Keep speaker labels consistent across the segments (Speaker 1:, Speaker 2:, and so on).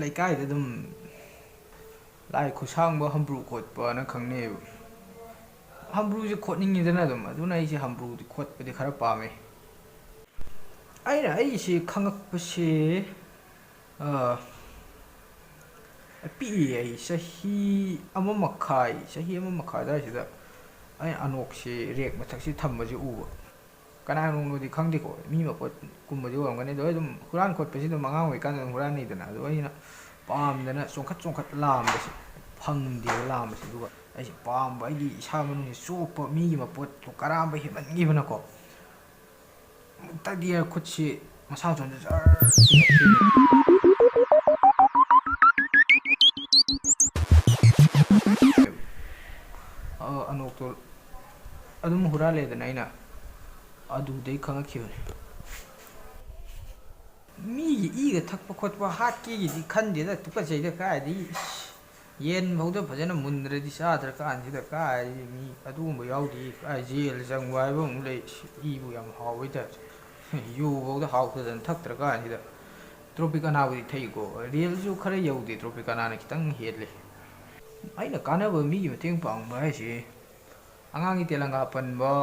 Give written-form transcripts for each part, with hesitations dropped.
Speaker 1: ꯂꯩꯀꯥꯏꯗ ꯑꯗꯨꯝ ꯂꯥꯏ ꯈꯨꯠꯁꯥꯡꯕ ꯍꯝꯕ꯭ꯔꯨ ꯈꯣꯠꯄꯅ ꯈꯪꯅꯩꯑꯕ ꯍꯝꯕ꯭ꯔꯨꯁꯦ ꯈꯣꯠꯅꯤꯡꯉꯤꯗꯅ ꯑꯗꯨꯝ ꯑꯗꯨꯅ ꯑꯩꯁꯦ ꯍꯝꯕ꯭ꯔꯨꯗꯤ ꯈꯣꯠꯄꯗꯤ ꯈꯔ ꯄꯥꯝꯃꯦ ꯑꯩꯁꯤ ꯈꯪꯉꯛꯄꯁꯤ ꯄꯤꯛꯏ ꯑꯩ ꯆꯍꯤ 1.5 ꯑꯗꯨꯋꯥꯏꯁꯤꯗ ꯑꯩꯅ ꯑꯅꯣꯛꯁꯤ ꯔꯦꯛ ꯃꯊꯛꯁꯤ ꯊꯝꯕꯁꯤ ꯎꯕ ꯀꯅꯥꯅꯣꯝꯅꯣꯗꯤ ꯈꯪꯗꯦꯀꯣ ꯃꯤ ꯃꯄꯣꯠ ꯀꯨꯝꯕꯗꯤ ꯑꯣꯏꯔꯝꯒꯅꯤ ꯑꯗꯣ ꯑꯗꯨꯝ ꯍꯨꯔꯥꯟ ꯈꯣꯠꯄꯁꯤ ꯑꯗꯨꯝ ꯑꯉꯥꯡ ꯑꯣꯏꯔꯤꯀꯥꯟꯗ ꯑꯗꯨꯝ ꯍꯨꯔꯥꯟꯅꯩꯗꯅ ꯑꯗꯣ ꯑꯩꯅ ꯄꯥꯝꯗꯅ ꯆꯣꯡꯈꯠ ꯂꯥꯝꯕꯁꯤ ꯐꯪꯗꯦꯕ ꯂꯥꯝꯕꯁꯤ ꯑꯗꯨꯒ ꯑꯩꯁꯦ ꯄꯥꯝꯕ ꯑꯩꯒꯤ ꯏꯁꯥ ꯃꯅꯨꯡꯁꯤ ꯆꯣꯛꯄ ꯃꯤꯒꯤ ꯃꯄꯣꯠꯇꯣ ꯀꯔꯥꯝꯕ ꯍꯦꯟꯃꯟꯈꯤꯕꯅꯀꯣ ꯑꯃꯨꯛꯇꯗꯤ ꯈꯨꯠꯁꯤ ꯃꯁꯥ ꯃꯊꯟꯇ ꯖꯔ ꯆꯤꯡꯉꯛꯈꯤꯕꯅꯤ ꯑꯅꯣꯛꯇꯣ ꯑꯗꯨꯝ ꯍꯨꯔꯥꯜꯂꯦꯗꯅ ꯑꯩꯅ ꯑꯗꯨꯗꯩ ꯈꯪꯉꯛꯈꯤꯕꯅꯤ ꯃꯤꯒꯤ ꯏꯒ ꯊꯛꯄ ꯈꯣꯠꯄ ꯍꯥꯠꯀꯦꯒꯤꯗꯤ ꯈꯟꯗꯦꯗ ꯇꯨꯀꯠꯆꯩꯗ ꯀꯥꯏꯗꯒꯤ ꯌꯦꯟ ꯐꯥꯎꯗ ꯐꯖꯅ ꯃꯨꯟꯗ꯭ꯔꯗꯤ ꯆꯥꯗ꯭ꯔꯀꯥꯟꯁꯤꯗ ꯀꯥꯏ ꯃꯤ ꯑꯗꯨꯒꯨꯝꯕ ꯌꯥꯎꯗꯦ ꯀꯥꯏ ꯖꯦꯜ ꯆꯪꯕ ꯍꯥꯏꯕ ꯑꯃꯨꯛ ꯂꯩ ꯏꯕꯨ ꯌꯥꯝ ꯍꯥꯎꯕꯩ ꯇꯥꯏꯞꯇ ꯌꯨꯐꯥꯎꯗ ꯍꯥꯎꯇꯗꯅ ꯊꯛꯇ꯭ꯔꯀꯥꯟꯁꯤꯗ ꯇ꯭ꯔꯣꯄꯤꯀꯅꯥꯕꯨꯗꯤ ꯊꯛꯏꯀꯣ ꯔꯤꯌꯦꯜꯁꯨ ꯈꯔ ꯌꯧꯗꯦ ꯇ꯭ꯔꯣꯄꯤꯀꯅꯥꯅ ꯈꯤꯇꯪ ꯍꯦꯜꯂꯦ ꯑꯩꯅ ꯀꯥꯟꯅꯕ ꯃꯤꯒꯤ ꯃꯇꯦꯡ ꯄꯥꯡꯕ ꯍꯥꯏꯁꯦ ꯑꯉꯥꯡꯒꯤ ꯇꯦꯂꯪꯒꯥ ꯄꯟꯕ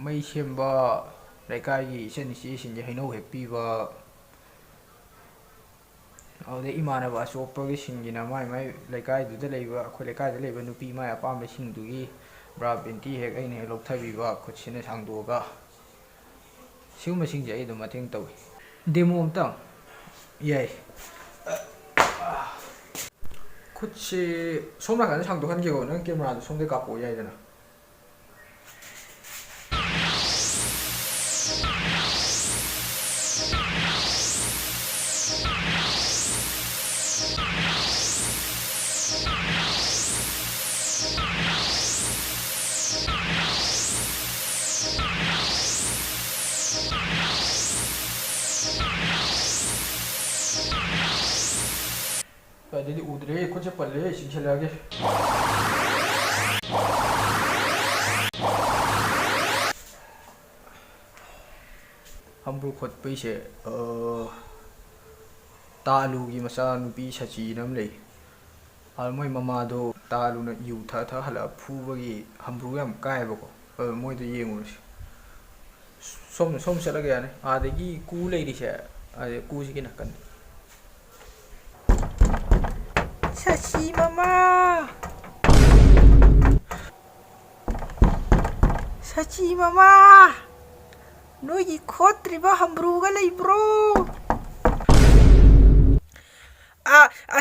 Speaker 1: ꯃꯩ ꯁꯦꯝꯕ ꯂꯩꯀꯥꯏꯒꯤ ꯏꯆꯟ ꯏꯆꯦꯁꯤꯡꯁꯦ ꯍꯩꯅꯧ ꯍꯦꯛꯄꯤꯕ ꯑꯗꯨꯗꯩ ꯏꯃꯥꯟꯅꯕ ꯑꯆꯣꯞꯄꯒꯤꯁꯤꯡꯒꯤꯅ ꯃꯥꯏ ꯃꯥꯏ ꯂꯩꯀꯥꯏꯗꯨꯗ ꯂꯩꯕ ꯑꯩꯈꯣꯏ ꯂꯩꯀꯥꯏꯗ ꯂꯩꯕ ꯅꯨꯄꯤ ꯃꯥꯏ ꯑꯄꯥꯝꯕꯁꯤꯡꯗꯨꯒꯤ ꯕ꯭ꯔꯥ ꯄꯦꯟꯇꯤ ꯍꯦꯛ ꯑꯩꯅ ꯍꯦꯛ ꯂꯧꯊꯕꯤꯕ ꯈꯨꯠꯁꯤꯅ ꯁꯥꯡꯗꯣꯛꯑꯒ ꯁꯤꯒꯨꯝꯕꯁꯤꯡꯁꯦ ꯑꯩ ꯑꯗꯨꯝ ꯃꯇꯦꯡ ꯇꯧꯋꯤ ꯗꯦꯃꯣ ꯑꯝꯇꯪ ꯌꯥꯏ ꯈꯨꯠꯁꯦ ꯁꯣꯝ ꯅꯥꯀꯟꯗ ꯁꯥꯡꯗꯣꯛꯍꯟꯒꯦꯀꯣ ꯅꯪ ꯀꯦꯃꯦꯔꯥꯗꯣ ꯁꯣꯝꯗꯩ ꯀꯥꯞꯄꯛꯑꯣ ꯌꯥꯏꯗꯅ ꯑꯗꯨꯗꯤ ꯎꯗ꯭ꯔꯦ ꯈꯨꯠꯁꯦ ꯄꯜꯂꯦ ꯆꯤꯡꯁꯤꯜꯂꯛꯑꯒꯦ ꯍꯝꯕ꯭ꯔꯨ ꯈꯣꯠꯄꯩꯁꯦ ꯇꯥꯂꯨꯒꯤ ꯃꯆꯥꯅꯨꯄꯤ ꯁꯆꯤꯅ ꯑꯃ ꯂꯩ ꯃꯣꯏ ꯃꯃꯥꯗꯣ ꯇꯥꯂꯨꯅ ꯌꯨ ꯊꯛꯑ ꯍꯜꯂꯛꯑ ꯐꯨꯕꯒꯤ ꯍꯝꯕ꯭ꯔꯨ ꯌꯥꯝ ꯀꯥꯏꯌꯦꯕꯀꯣ ꯃꯣꯏꯗ ꯌꯦꯡꯉꯨꯔꯁꯤ ꯁꯣꯝ ꯆꯠꯂꯒ ꯌꯥꯅꯤ ꯑꯥꯗꯒꯤ ꯀꯨ ꯂꯩꯔꯤꯁꯦ ꯀꯨꯁꯤꯒꯤ ꯅꯥꯀꯟ ꯁꯆꯤ ꯃꯃꯥ ꯁꯆꯤ ꯃꯃꯥ ꯅꯣꯏꯒꯤ ꯈꯣꯠꯇ꯭ꯔꯤꯕ ꯍꯝꯕ꯭ꯔꯨꯒ ꯂꯩꯕ꯭ꯔꯣ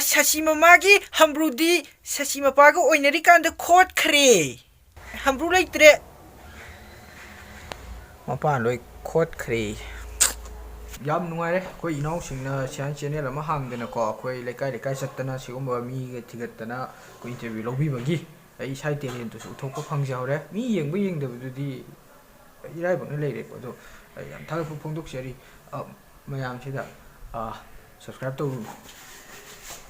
Speaker 1: ꯁꯆꯤ ꯃꯃꯥꯒꯤ ꯍꯝꯕ꯭ꯔꯨꯗꯤ ꯁꯆꯤ ꯃꯄꯥꯒ ꯑꯣꯏꯅꯔꯤꯀꯥꯟꯗ ꯈꯣꯠꯈ꯭ꯔꯦ ꯍꯝꯕ꯭ꯔꯨ ꯂꯩꯇ꯭ꯔꯦ ꯃꯄꯥꯟ ꯂꯣꯏ ꯈꯣꯠꯈ꯭ꯔꯦ ꯌꯥꯝ ꯅꯨꯡꯉꯥꯏꯔꯦ ꯑꯩꯈꯣꯏ ꯏꯅꯥꯎꯁꯤꯡꯅ ꯁꯤꯌꯥꯟ ꯆꯦꯅꯦꯜ ꯑꯃ ꯍꯥꯡꯗꯅꯀꯣ ꯑꯩꯈꯣꯏ ꯂꯩꯀꯥꯏ ꯂꯩꯀꯥꯏ ꯆꯠꯇꯅ ꯁꯤꯒꯨꯝꯕ ꯃꯤꯒ ꯊꯤꯒꯠꯇꯅ ꯑꯩꯈꯣꯏ ꯏꯟꯇꯔꯚꯤꯌꯨ ꯂꯧꯕꯤꯕꯒꯤ ꯑꯩ ꯏꯁꯥꯒꯤ ꯇꯦꯂꯦꯟꯇꯨꯁꯨ ꯎꯠꯊꯣꯛꯄ ꯐꯪꯖꯍꯧꯔꯦ ꯃꯤ ꯌꯦꯡꯕ ꯌꯦꯡꯗꯕꯗꯨꯗꯤ ꯏꯔꯥꯏꯕꯛꯅ ꯂꯩꯔꯦꯀꯣ ꯑꯗꯣ ꯑꯩ ꯌꯥꯝ ꯊꯥꯒꯠꯄ ꯐꯣꯡꯗꯣꯛꯆꯔꯤ ꯃꯌꯥꯝꯁꯤꯗ ꯁꯕꯁꯀ꯭ꯔꯥꯏꯞ ꯇꯧꯕꯤꯌꯨ